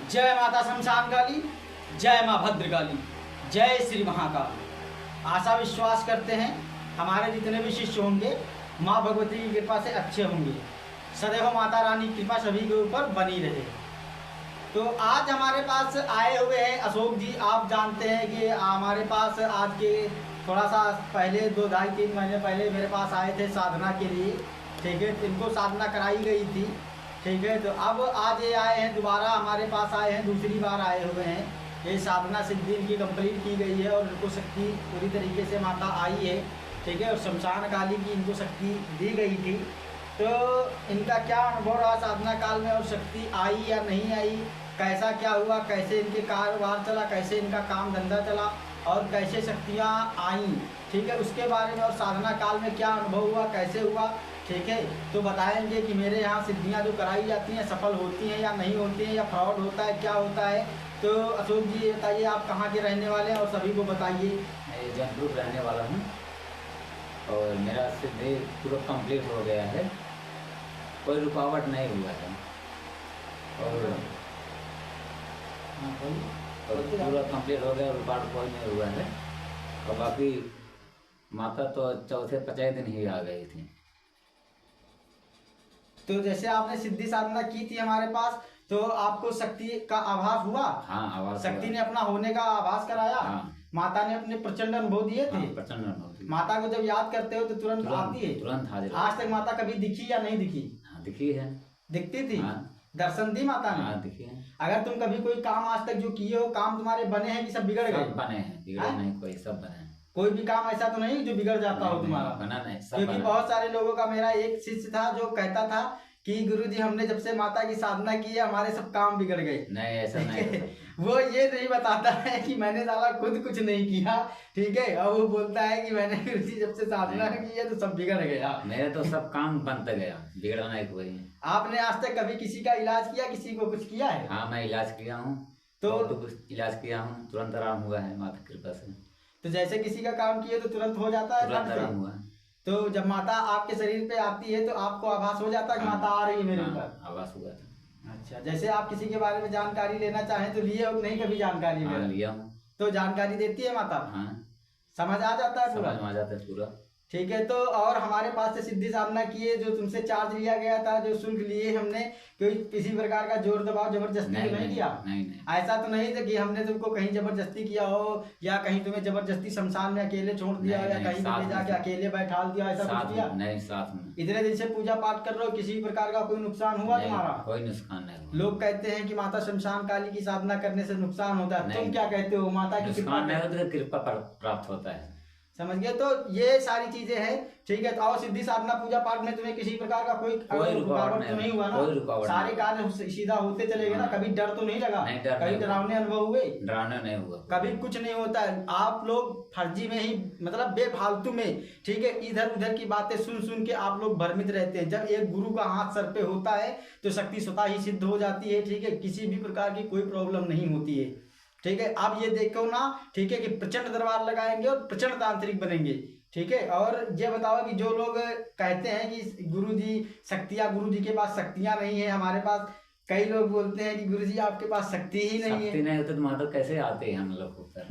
जय माता शमशान काली, जय माँ भद्रकाली, जय श्री महाकाल। आशा विश्वास करते हैं हमारे जितने भी शिष्य होंगे माँ भगवती की कृपा से अच्छे होंगे। सदैव माता रानी की कृपा सभी के ऊपर बनी रहे। तो आज हमारे पास आए हुए हैं अशोक जी। आप जानते हैं कि हमारे पास आज के थोड़ा सा पहले 2-2.5-3 महीने पहले मेरे पास आए थे साधना के लिए। ठीक है, इनको साधना कराई गई थी। ठीक है, तो अब आज ये आए हैं, दोबारा हमारे पास आए हैं, दूसरी बार आए हुए हैं। ये साधना सिद्धि इनकी कंप्लीट की गई है और इनको शक्ति पूरी तरीके से माता आई है। ठीक है, और शमशान काली की इनको शक्ति दी गई थी। तो इनका क्या अनुभव रहा साधना काल में, और शक्ति आई या नहीं आई, कैसा क्या हुआ, कैसे इनके कारोबार चला, कैसे इनका काम धंधा चला और कैसे शक्तियाँ आईं। ठीक है, उसके बारे में और साधना काल में क्या अनुभव हुआ, कैसे हुआ। ठीक है, तो बताएंगे कि मेरे यहाँ सिद्धियाँ जो कराई जाती हैं सफल होती हैं या नहीं होती हैं, या फ्रॉड होता है, क्या होता है। तो अशोक जी बताइए, आप कहाँ के रहने वाले हैं और सभी को बताइए। मैं जयपुर रहने वाला हूँ और मेरा सिद्धि पूरा कंप्लीट हो गया है, कोई रुकावट नहीं हुआ है और पूरा कंप्लीट हो गया, रुकावट कोई नहीं हुआ है। और बाकी माता तो चौथे 5 दिन ही आ गई थी। तो जैसे आपने सिद्धि साधना की थी हमारे पास, तो आपको शक्ति का आभास हुआ। हाँ, आवाज शक्ति ने अपना होने का आभास कराया। हाँ। माता ने अपने प्रचंड अनुभव दिए थे। हाँ, प्रचंड अनुभव। माता को जब याद करते हो तो तुरंत आती है, तुरंत हाजिर। आज तक माता कभी दिखी या नहीं दिखी? हाँ, दिखी है। दिखती थी। हाँ। दर्शन दी माता ने। हाँ, दिखी है। अगर तुम कभी कोई काम आज तक जो किए हो, काम तुम्हारे बने हैं कि सब बिगड़ गए? सब बने हैं, बिगड़े नहीं कोई, सब बने हैं। कोई भी काम ऐसा तो नहीं जो बिगड़ जाता हो तुम्हारा? बना नहीं, सब क्योंकि बना। बहुत सारे लोगों का, मेरा एक शिष्य था जो कहता था कि गुरुजी हमने जब से माता की साधना की है हमारे सब काम बिगड़ गए। नहीं, ऐसा नहीं। वो ये नहीं बताता है कि मैंने साला खुद कुछ नहीं किया। ठीक है, और वो बोलता है कि मैंने गुरुजी जब से साधना की है तो सब बिगड़ गया। मेरे तो सब काम बनता गया, बिगड़ा नहीं कोई। आपने आज तक कभी किसी का इलाज किया, किसी को कुछ किया है? हाँ, मैं इलाज किया हूँ, तो कुछ इलाज किया हूँ, तुरंत आराम हुआ है माता की कृपा से। तो जैसे किसी का काम किए तो तुरंत हो जाता है? तुरंत आराम हुआ। तो जब माता आपके शरीर पे आती है तो आपको आभास हो जाता है कि माता आ रही है मेरे ऊपर? आभास हुआ था। अच्छा, जैसे आप किसी के बारे में जानकारी लेना चाहें तो लिए हो नहीं कभी जानकारी? हाँ, लिया हूँ। तो जानकारी देती है माता? हाँ, समझ आ जाता है पूरा? समझ में आ जाता है पूरा। ठीक है, तो और हमारे पास से सिद्धि साधना किए, जो तुमसे चार्ज लिया गया था, जो शुल्क लिए हमने, कोई किसी प्रकार का जोर दबाव जबरदस्ती नहीं किया? नहीं। ऐसा तो नहीं था कि हमने तुमको कहीं जबरदस्ती किया हो, या कहीं तुम्हें जबरदस्ती शमशान में अकेले छोड़ दिया, या कहीं पे ले जाके अकेले बैठा दिया, ऐसा कुछ किया? नहीं, साथ में। इतने दिन से पूजा पाठ कर रहे हो, किसी प्रकार का कोई नुकसान हुआ तुम्हारा? कोई नुकसान नहीं हुआ। लोग कहते हैं कि माता शमशान काली की साधना करने से नुकसान होता है, तुम क्या कहते हो? माता की नुकसान नहीं होता, कृपा प्राप्त होता है। समझ गए? तो ये सारी चीजें हैं। ठीक है, तो और सिद्धि साधना पूजा पाठ में तुम्हें किसी प्रकार का कोई रुकावट तो नहीं हुआ ना? सारे कार्य सीधा होते चले गए ना? कभी डर तो नहीं लगा? कभी डरावने अनुभव हुए? डरावने नहीं हुआ, कभी कुछ नहीं होता है। आप लोग फर्जी में ही, मतलब बेफालतू में, ठीक है, इधर उधर की बातें सुन सुन के आप लोग भ्रमित रहते हैं। जब एक गुरु का हाथ सर पे होता है तो शक्ति स्वतः ही सिद्ध हो जाती है। ठीक है, किसी भी प्रकार की कोई प्रॉब्लम नहीं होती है। ठीक है, अब ये देखो ना, ठीक है, कि प्रचंड दरबार लगाएंगे और प्रचंड तांत्रिक बनेंगे। ठीक है, और ये बताओ कि जो लोग कहते हैं कि गुरुजी शक्तियाँ, गुरुजी के पास शक्तियाँ नहीं है, हमारे पास कई लोग बोलते हैं कि गुरुजी आपके पास शक्ति ही नहीं है। शक्ति नहीं होती तो माता कैसे आते हैं हम लोग ऊपर?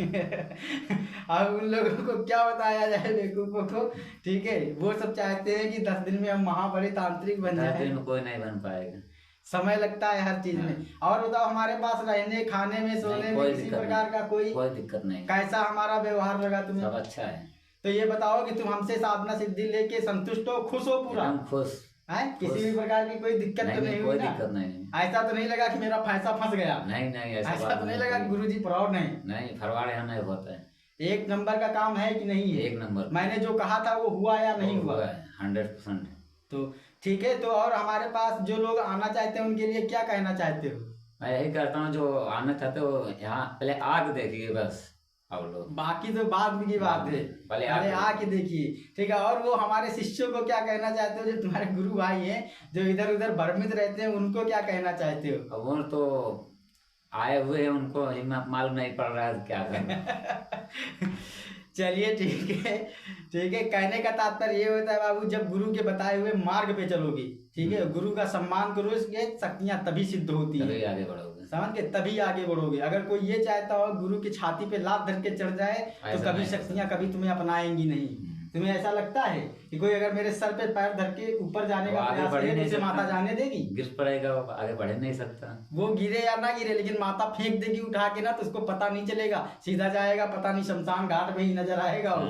अब उन लोगों को क्या बताया जाए, बेवकूफों को। ठीक है, वो सब चाहते हैं कि 10 दिन में हम महाबड़े तांत्रिक बन जाए। 10 दिन में कोई नहीं बन पाएगा, समय लगता है हर चीज में। और बताओ, हमारे पास रहने, खाने में, सोने में किसी प्रकार का कोई दिक्कत नहीं। कैसा हमारा व्यवहार लगा तुम्हें? सब अच्छा है। तो ये बताओ कि तुम हमसे साधना सिद्धि लेके संतुष्ट हो, खुश हो पूरा? खुश है? किसी भी प्रकार की कोई दिक्कत तो नहीं हुई ना? दिक्कत नहीं। ऐसा तो नहीं लगा कि मेरा पैसा फंस गया? नहीं, ऐसा तो नहीं लगा कि गुरुजी फ्रॉड नहीं, फरवाड़ यहाँ नहीं होता है। एक नंबर का काम है कि नहीं है? एक नंबर। मैंने जो कहा था वो हुआ या नहीं हुआ? 100%। तो ठीक है, तो और हमारे पास जो लोग आना चाहते हैं उनके लिए क्या कहना चाहते हो? मैं यही कहता हूँ, जो आना चाहते हो यहाँ पहले आके देखिए बस, आप लोग, बाकी तो बाद की बात है, पहले आके देखिए। ठीक है, और वो हमारे शिष्यों को क्या कहना चाहते हो, जो तुम्हारे गुरु भाई हैं, जो इधर उधर भ्रमित रहते हैं, उनको क्या कहना चाहते हो? वो तो आए हुए हैं, उनको मालूम नहीं पड़ रहा है क्या करना। चलिए ठीक है। कहने का तात्पर्य ये होता है बाबू, जब गुरु के बताए हुए मार्ग पे चलोगे, ठीक है, गुरु का सम्मान करोगे, शक्तियां तभी सिद्ध होती तभी है, आगे बढ़ोगे, समझ के, तभी आगे बढ़ोगे। अगर कोई ये चाहता हो गुरु की छाती पे लात धर के चढ़ जाए तो ऐसा कभी नहीं, शक्तियां कभी तुम्हें अपनाएंगी नहीं। तुम्हें ऐसा लगता है कि कोई अगर मेरे सर पे पैर धर के ऊपर जाने वो का आगे प्रयास बढ़ ही करे नहीं तो उसे सकता। माता जाने देगी? गिर पड़ेगा, वो आगे बढ़ ही नहीं सकता। वो गिरे या ना गिरे, लेकिन माता फेंक देगी उठा के ना, तो उसको पता नहीं चलेगा, सीधा जाएगा, पता नहीं शमशान घाट में ही नजर आएगा वो।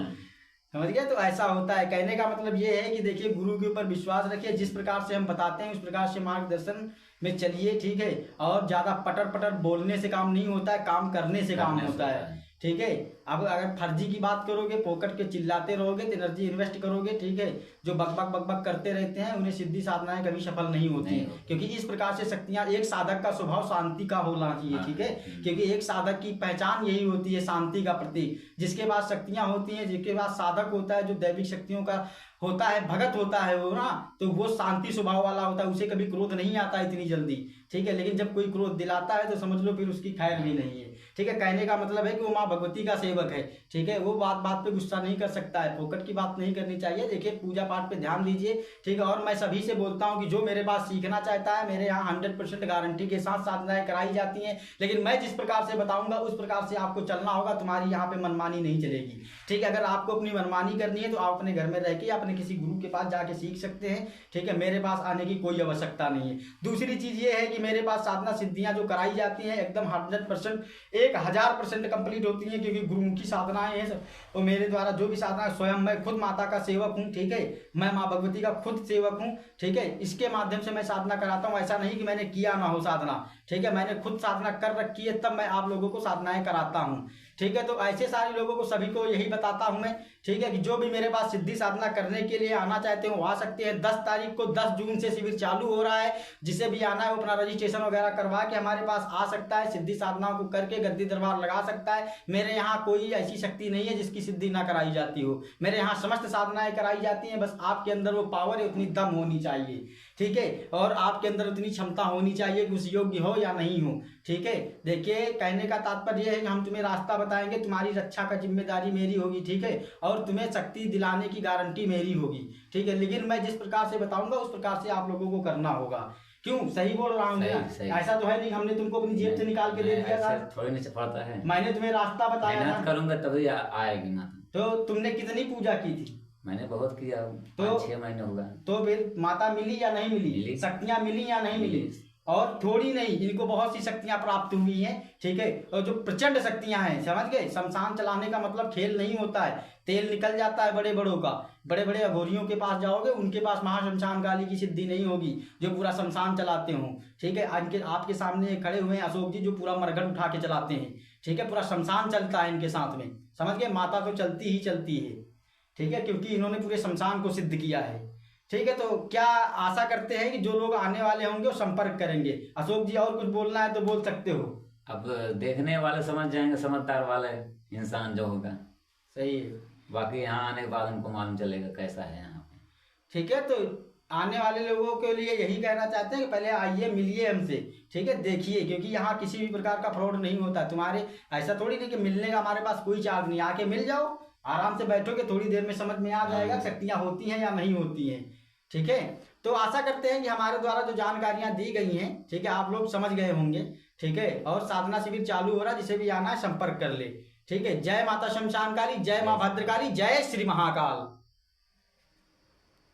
समझ गए? तो ऐसा होता है। कहने का मतलब ये है कि देखिए, गुरु के ऊपर विश्वास रखिए, जिस प्रकार से हम बताते हैं उस प्रकार से मार्गदर्शन में चलिए, ठीक है। और ज्यादा पटर पटर बोलने से काम नहीं होता है, काम करने से काम होता है, ठीक है। अब अगर फर्जी की बात करोगे, पोकट के चिल्लाते रहोगे, तो एनर्जी इन्वेस्ट करोगे, ठीक है। जो बक करते रहते हैं उन्हें सिद्धि साधनाएं कभी सफल नहीं होती, क्योंकि इस प्रकार से शक्तियां, एक साधक का स्वभाव शांति का होना चाहिए, ठीक है। क्योंकि एक साधक की पहचान यही होती है, शांति का प्रतीक। जिसके पास शक्तियां होती हैं, जिसके पास साधक होता है, जो दैविक शक्तियों का होता है, भगत होता है वो ना, तो वो शांति स्वभाव वाला होता है, उसे कभी क्रोध नहीं आता इतनी जल्दी, ठीक है। लेकिन जब कोई क्रोध दिलाता है तो समझ लो फिर उसकी खैर भी नहीं है, ठीक है। कहने का मतलब है कि वो माँ भगवती का सेवक है, ठीक है। वो बात बात पे गुस्सा नहीं कर सकता है, फोकट की बात नहीं करनी चाहिए। देखिए, पूजा पाठ पे ध्यान दीजिए, ठीक है। और मैं सभी से बोलता हूँ कि जो मेरे पास सीखना चाहता है, मेरे यहाँ 100% गारंटी के साथ साधनाएं कराई जाती हैं, लेकिन मैं जिस प्रकार से बताऊंगा उस प्रकार से आपको चलना होगा। तुम्हारी यहाँ पे मनमानी नहीं चलेगी, ठीक है। अगर आपको अपनी मनमानी करनी है तो आप अपने घर में रह के अपने किसी गुरु के पास जाके सीख सकते हैं, ठीक है। मेरे पास आने की कोई आवश्यकता नहीं है। दूसरी चीज ये है कि मेरे पास साधना सिद्धियां जो कराई जाती हैं एकदम 100%, 1000% कंप्लीट होती हैं, क्योंकि गुरुमुखी साधनाएं हैं। और मेरे द्वारा जो भी साधना, स्वयं मैं खुद माता का सेवक हूँ, ठीक है। मैं माँ भगवती का खुद सेवक हूँ, ठीक है। इसके माध्यम से मैं साधना कराता हूँ। ऐसा नहीं कि मैंने किया ना हो साधना, ठीक है। मैंने खुद साधना कर रखी है, तब मैं आप लोगों को साधनाएं कराता हूँ, ठीक है। तो ऐसे सारे लोगों को, सभी को यही बताता हूं मैं, ठीक है, कि जो भी मेरे पास सिद्धि साधना करने के लिए आना चाहते हो वो आ सकते हैं। 10 तारीख को 10 जून से शिविर चालू हो रहा है। जिसे भी आना है वो अपना रजिस्ट्रेशन वगैरह करवा के हमारे पास आ सकता है, सिद्धि साधनाओं को करके गद्दी दरबार लगा सकता है। मेरे यहाँ कोई ऐसी शक्ति नहीं है जिसकी सिद्धि ना कराई जाती हो। मेरे यहाँ समस्त साधनाएं कराई जाती हैं, बस आपके अंदर वो पावर है, उतनी दम होनी चाहिए, ठीक है। और आपके अंदर उतनी क्षमता होनी चाहिए कि उस योग्य हो या नहीं हो, ठीक है। देखिए, कहने का तात्पर्य है कि हम तुम्हें रास्ता बताएंगे, तुम्हारी रक्षा का जिम्मेदारी मेरी होगी, ठीक है। और तुम्हें शक्ति दिलाने की गारंटी मेरी होगी, ठीक है। लेकिन मैं जिस प्रकार से बताऊंगा उस प्रकार से आप लोगों को करना होगा। क्यों? सही बोल रहा हूँ ना? ऐसा तो है नहीं हमने तुमको अपनी जेब से निकाल के दे दिया था, थोड़ी नीचे पड़ता है। मैंने तुम्हें रास्ता बताया था, करूंगा तभी आएगी ना। तो तुमने कितनी पूजा की थी? मैंने बहुत किया, तो 6 महीने हुआ। तो फिर माता मिली या नहीं मिली? शक्तियां मिली या नहीं मिली? और थोड़ी नहीं, इनको बहुत सी शक्तियां प्राप्त हुई हैं, ठीक है। और जो प्रचंड शक्तियां हैं, समझ गए? शमशान चलाने का मतलब खेल नहीं होता है। तेल निकल जाता है बड़े बड़ों का, बड़े बड़े अघोरियों के पास जाओगे, उनके पास महाशमशान काली की सिद्धि नहीं होगी जो पूरा शमशान चलाते हो, ठीक है। आपके सामने खड़े हुए हैं अशोक जी, जो पूरा मरघट उठा के चलाते हैं, ठीक है। पूरा शमशान चलता है इनके साथ में, समझ गए? माता तो चलती ही चलती है, ठीक है, क्योंकि इन्होंने पूरे शमशान को सिद्ध किया है, ठीक है। तो क्या आशा करते हैं कि जो लोग आने वाले होंगे वो संपर्क करेंगे। अशोक जी, और कुछ बोलना है तो बोल सकते हो। अब देखने वाले समझ जाएंगे, समझदार वाले इंसान जो होगा, सही है। बाकी यहाँ आने के बाद उनको मालूम चलेगा कैसा है यहाँ पे, ठीक है। तो आने वाले लोगों के लिए यही कहना चाहते हैं कि पहले आइए, मिलिए हमसे, ठीक है, देखिए, क्योंकि यहाँ किसी भी प्रकार का फ्रॉड नहीं होता। तुम्हारे ऐसा थोड़ी नहीं कि मिलने का हमारे पास कोई चार्ज नहीं, आके मिल जाओ, आराम से बैठोगे, थोड़ी देर में समझ में आ जाएगा शक्तियाँ होती हैं या नहीं होती हैं, ठीक है। तो आशा करते हैं कि हमारे द्वारा जो जानकारियां दी गई हैं, ठीक है, आप लोग समझ गए होंगे, ठीक है। और साधना शिविर चालू हो रहा है, जिसे भी आना है संपर्क कर ले, ठीक है। जय माता शमशान काली, जय माँ भद्रकाली, जय श्री महाकाल।